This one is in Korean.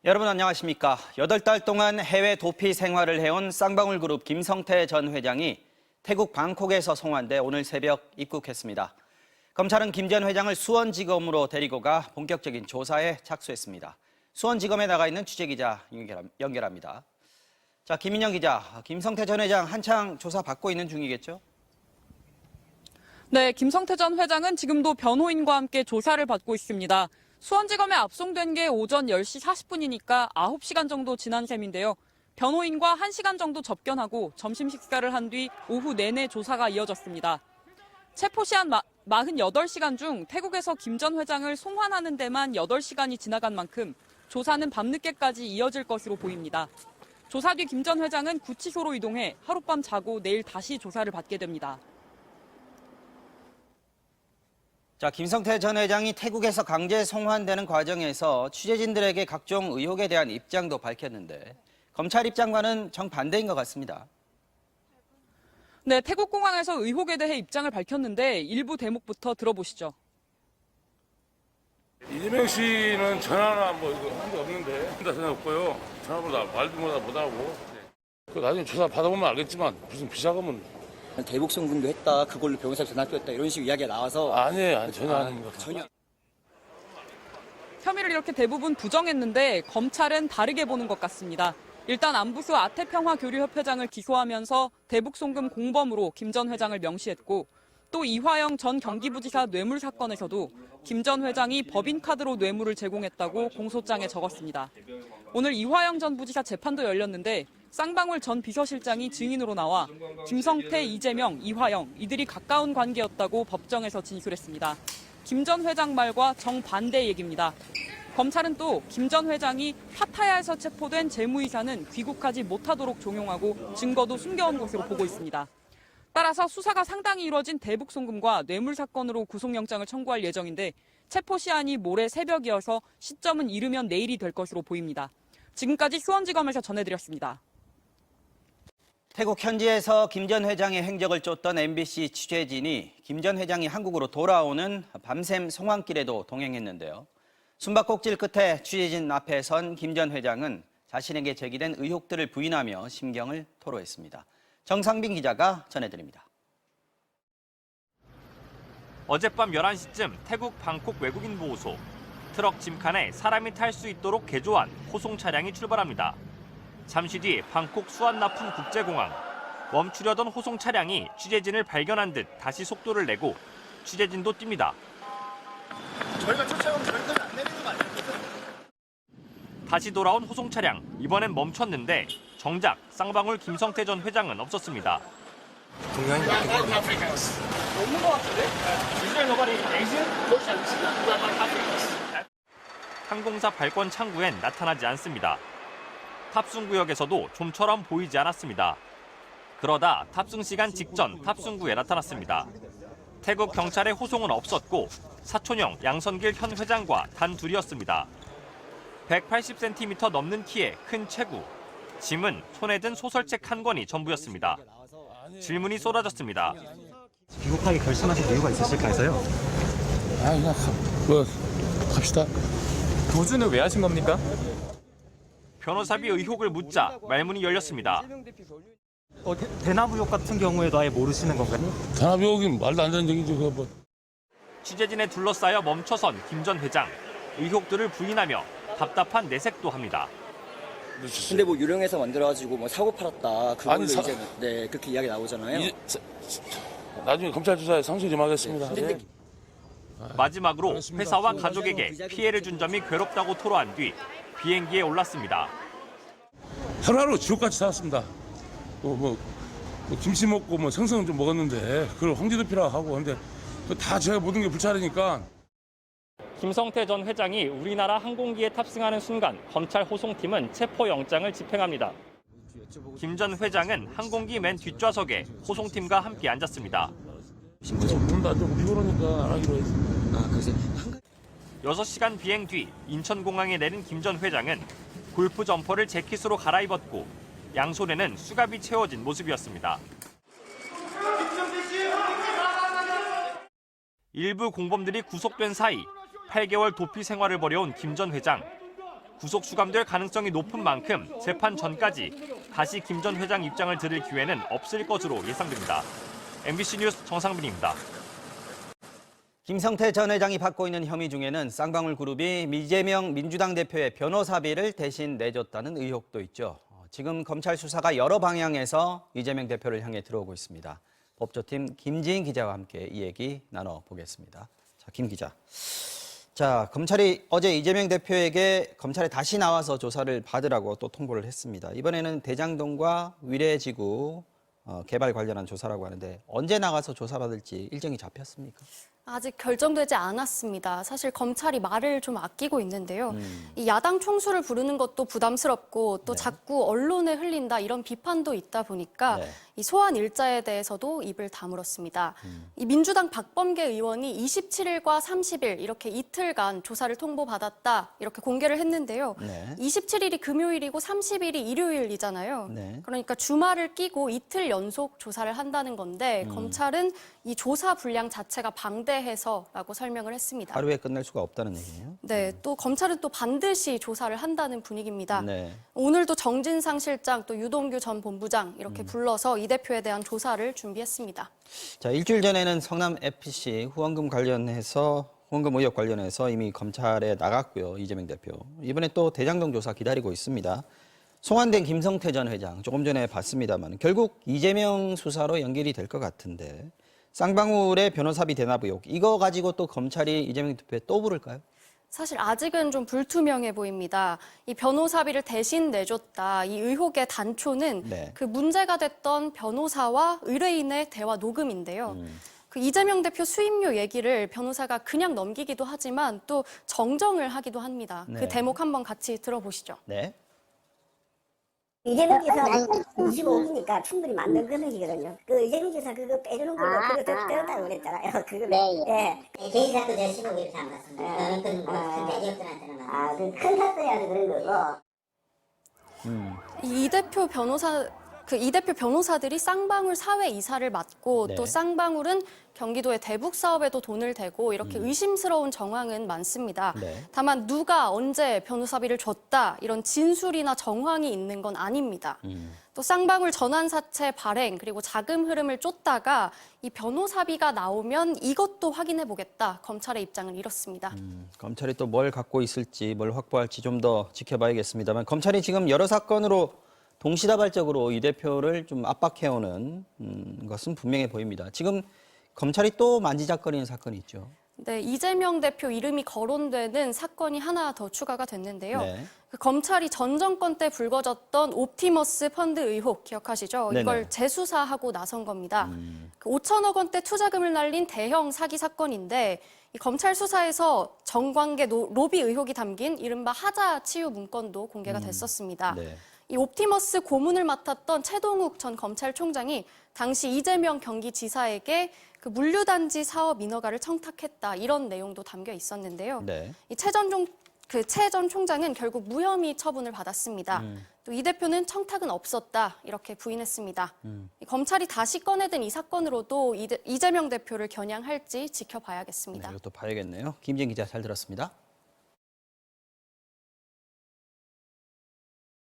여러분 안녕하십니까. 8달 동안 해외 도피 생활을 해온 쌍방울그룹 김성태 전 회장이 태국 방콕에서 송환돼 오늘 새벽 입국했습니다. 검찰은 김 전 회장을 수원지검으로 데리고 가 본격적인 조사에 착수했습니다. 수원지검에 나가 있는 취재기자 연결합니다. 자, 김인영 기자, 김성태 전 회장 한창 조사받고 있는 중이겠죠? 네, 김성태 전 회장은 지금도 변호인과 함께 조사를 받고 있습니다. 수원지검에 압송된 게 오전 10시 40분이니까 9시간 정도 지난 셈인데요. 변호인과 1시간 정도 접견하고 점심 식사를 한 뒤 오후 내내 조사가 이어졌습니다. 체포 시한 48시간 중 태국에서 김 전 회장을 송환하는 데만 8시간이 지나간 만큼 조사는 밤늦게까지 이어질 것으로 보입니다. 조사 뒤 김 전 회장은 구치소로 이동해 하룻밤 자고 내일 다시 조사를 받게 됩니다. 자, 김성태 전 회장이 태국에서 강제 송환되는 과정에서 취재진들에게 각종 의혹에 대한 입장도 밝혔는데 검찰 입장과는 정반대인 것 같습니다. 네, 태국 공항에서 의혹에 대해 입장을 밝혔는데 일부 대목부터 들어보시죠. 이재명 씨는 전화나 뭐 이거 한 게 없는데 전화 없고요. 전화보다 말도 못하고. 그 나중에 조사 받아보면 알겠지만 무슨 비자금은 대북 송금도 했다, 그걸로 변호사 전화도 했다 이런 식으로 이야기가 나와서 아니에요, 전혀 아닙니다. 전혀. 혐의를 이렇게 대부분 부정했는데 검찰은 다르게 보는 것 같습니다. 일단 안부수 아태평화교류협회장을 기소하면서 대북 송금 공범으로 김 전 회장을 명시했고 또 이화영 전 경기부지사 뇌물 사건에서도 김 전 회장이 법인카드로 뇌물을 제공했다고 공소장에 적었습니다. 오늘 이화영 전 부지사 재판도 열렸는데 쌍방울 전 비서실장이 증인으로 나와 김성태, 이재명, 이화영 이들이 가까운 관계였다고 법정에서 진술했습니다. 김 전 회장 말과 정반대 얘기입니다. 검찰은 또 김 전 회장이 파타야에서 체포된 재무이사는 귀국하지 못하도록 종용하고 증거도 숨겨온 것으로 보고 있습니다. 따라서 수사가 상당히 이뤄진 대북 송금과 뇌물 사건으로 구속영장을 청구할 예정인데 체포 시한이 모레 새벽이어서 시점은 이르면 내일이 될 것으로 보입니다. 지금까지 수원지검에서 전해드렸습니다. 태국 현지에서 김 전 회장의 행적을 쫓던 MBC 취재진이 김 전 회장이 한국으로 돌아오는 밤샘 송환길에도 동행했는데요. 숨바꼭질 끝에 취재진 앞에 선 김 전 회장은 자신에게 제기된 의혹들을 부인하며 심경을 토로했습니다. 정상빈 기자가 전해드립니다. 어젯밤 11시쯤 태국 방콕 외국인 보호소. 트럭 짐칸에 사람이 탈 수 있도록 개조한 호송 차량이 출발합니다. 잠시 뒤 방콕 수완나푼 국제공항. 멈추려던 호송 차량이 취재진을 발견한 듯 다시 속도를 내고 취재진도 뜁니다. 저희가 쫓아가면 저희까지 안 내리는 거 아니에요? 다시 돌아온 호송 차량. 이번엔 멈췄는데 정작 쌍방울 김성태 전 회장은 없었습니다. 없는 거 같은데? 항공사 발권 창구엔 나타나지 않습니다. 탑승 구역에서도 좀처럼 보이지 않았습니다. 그러다 탑승 시간 직전 탑승구에 나타났습니다. 태국 경찰의 호송은 없었고 사촌형 양선길 현 회장과 단 둘이었습니다. 180cm 넘는 키에 큰 체구, 짐은 손에 든 소설책 한 권이 전부였습니다. 질문이 쏟아졌습니다. 귀국하기 결심하신 이유가 있으실까 해서요. 그냥 갑시다. 도주는 왜 하신 겁니까? 변호사비 의혹을 묻자 말문이 열렸습니다. 대납 의혹 같은 경우에도 아예 모르시는 건가요? 단합 의혹이 말도 안 되는 얘기죠. 그거 뭐. 취재진에 둘러싸여 멈춰선 김 전 회장. 의혹들을 부인하며 답답한 내색도 합니다. 근데 뭐 유령해서 만들어가지고 뭐 사고 팔았다 그걸로 아니, 이제 네 그렇게 이야기 나오잖아요. 나중에 검찰 조사에 상소 좀 하겠습니다. 네. 마지막으로 회사와 가족에게 피해를 준 점이 괴롭다고 토로한 뒤 비행기에 올랐습니다. 하루하루 지옥같이 살았습니다. 뭐 김치 먹고 뭐 생선 좀 먹었는데 그걸 황제도피라고 하고 근데 다 제가 모든 게 불찰이니까. 김성태 전 회장이 우리나라 항공기에 탑승하는 순간 검찰 호송팀은 체포영장을 집행합니다. 김 전 회장은 항공기 맨 뒷좌석에 호송팀과 함께 앉았습니다. 몸도 안 좋고 피곤하니까 안 하기로 했습니다. 그래서 6시간 비행 뒤 인천공항에 내린 김 전 회장은 골프 점퍼를 재킷으로 갈아입었고 양손에는 수갑이 채워진 모습이었습니다. 일부 공범들이 구속된 사이 8개월 도피 생활을 벌여온 김 전 회장. 구속 수감될 가능성이 높은 만큼 재판 전까지 다시 김 전 회장 입장을 들을 기회는 없을 것으로 예상됩니다. MBC 뉴스 정상빈입니다. 김성태 전 회장이 받고 있는 혐의 중에는 쌍방울 그룹이 이재명 민주당 대표의 변호사비를 대신 내줬다는 의혹도 있죠. 지금 검찰 수사가 여러 방향에서 이재명 대표를 향해 들어오고 있습니다. 법조팀 김지인 기자와 함께 이 얘기 나눠보겠습니다. 자, 김 기자. 자, 검찰이 어제 이재명 대표에게 검찰에 다시 나와서 조사를 받으라고 또 통보를 했습니다. 이번에는 대장동과 위례지구 개발 관련한 조사라고 하는데 언제 나가서 조사받을지 일정이 잡혔습니까? 아직 결정되지 않았습니다. 사실 검찰이 말을 좀 아끼고 있는데요. 이 야당 총수를 부르는 것도 부담스럽고 또 자꾸 언론에 흘린다 이런 비판도 있다 보니까 이 소환 일자에 대해서도 입을 다물었습니다. 이 민주당 박범계 의원이 27일과 30일 이렇게 이틀간 조사를 통보받았다 이렇게 공개를 했는데요. 27일이 금요일이고 30일이 일요일이잖아요. 그러니까 주말을 끼고 이틀 연속 조사를 한다는 건데 검찰은 이 조사 분량 자체가 방대해서라고 설명을 했습니다. 하루에 끝낼 수가 없다는 얘기예요? 네, 또 검찰은 또 반드시 조사를 한다는 분위기입니다. 오늘도 정진상 실장 또 유동규 전 본부장 이렇게 불러서 이 대표에 대한 조사를 준비했습니다. 자, 일주일 전에는 성남 FC 후원금 의혹 관련해서 이미 검찰에 나갔고요. 이재명 대표. 이번에 또 대장동 조사 기다리고 있습니다. 송환된 김성태 전 회장 조금 전에 봤습니다만 결국 이재명 수사로 연결이 될 것 같은데 쌍방울의 변호사비 대납 의혹 이거 가지고 또 검찰이 이재명 대표에 또 부를까요? 사실 아직은 좀 불투명해 보입니다. 이 변호사비를 대신 내줬다. 이 의혹의 단초는 그 문제가 됐던 변호사와 의뢰인의 대화 녹음인데요. 그 이재명 대표 수임료 얘기를 변호사가 그냥 넘기기도 하지만 또 정정을 하기도 합니다. 그 대목 한번 같이 들어보시죠. 네. 이재명 지사 25억이니까 충분히 맞는 금액이거든요. 그 이재명 지사 그거 빼주는 걸로 그거 떼었다고 그랬잖아요. 그거 개인 사건 제가 15억 이렇게 안 받습니다. 어떤 큰 대기업들한테는 큰 사건이라서 그런 거고. 이 대표 변호사들이 쌍방울 사회 이사를 맡고 또 쌍방울은 경기도의 대북 사업에도 돈을 대고 이렇게 의심스러운 정황은 많습니다. 다만 누가 언제 변호사비를 줬다 이런 진술이나 정황이 있는 건 아닙니다. 또 쌍방울 전환사채 발행 그리고 자금 흐름을 쫓다가 이 변호사비가 나오면 이것도 확인해 보겠다. 검찰의 입장은 이렇습니다. 검찰이 또 뭘 갖고 있을지 뭘 확보할지 좀 더 지켜봐야겠습니다만 검찰이 지금 여러 사건으로 동시다발적으로 이 대표를 좀 압박해오는 것은 분명해 보입니다. 지금 검찰이 또 만지작거리는 사건이 있죠. 네, 이재명 대표 이름이 거론되는 사건이 하나 더 추가가 됐는데요. 그 검찰이 전 정권 때 불거졌던 옵티머스 펀드 의혹 기억하시죠? 이걸 재수사하고 나선 겁니다. 그 5천억 원대 투자금을 날린 대형 사기 사건인데 이 검찰 수사에서 정관계 로비 의혹이 담긴 이른바 하자 치유 문건도 공개가 됐었습니다. 이 옵티머스 고문을 맡았던 최동욱 전 검찰총장이 당시 이재명 경기지사에게 그 물류단지 사업 인허가를 청탁했다 이런 내용도 담겨 있었는데요. 이 최 전 총장은 결국 무혐의 처분을 받았습니다. 또 이 대표는 청탁은 없었다 이렇게 부인했습니다. 이 검찰이 다시 꺼내든 이 사건으로도 이재명 대표를 겨냥할지 지켜봐야겠습니다. 이것도 봐야겠네요. 김진 기자 잘 들었습니다.